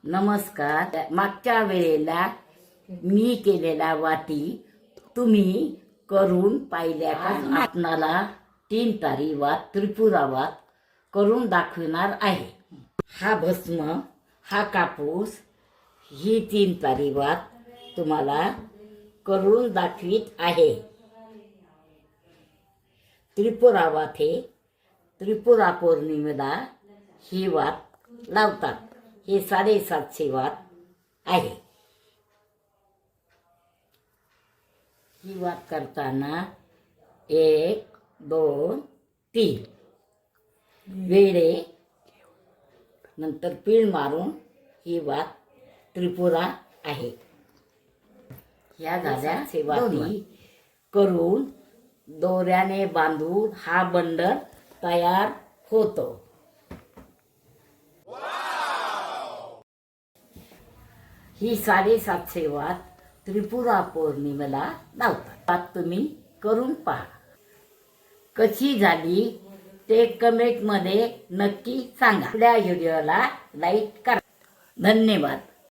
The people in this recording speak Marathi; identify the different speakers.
Speaker 1: नमस्कार. मागच्या वेळेला मी केलेल्या वाती तुम्ही करून पाहिल्या का? आपणाला 3 तारी वात त्रिपुरा वात करून दाखविणार आहे. हा भस्म, हा कापूस, ही 3 तारी वात तुम्हाला करून दाखवित आहे. त्रिपुरा वात हे त्रिपुरा पौर्णिमेला ही वात लावतात. हे 750 वात आहे. ही वात करताना 1 2 3 वेळे नंतर पीळ मारून ही वात त्रिपुरा आहे. ह्या झाल्या वाती करून दोऱ्याने बांधून हा बंडल तयार होतो. ही 750 वात त्रिपुरा पौर्णिमेला लावतात. वात तुम्ही करून पहा. कशी झाली ते कमेंटमध्ये नक्की सांगा. आपल्या व्हिडिओला लाईक करा. धन्यवाद.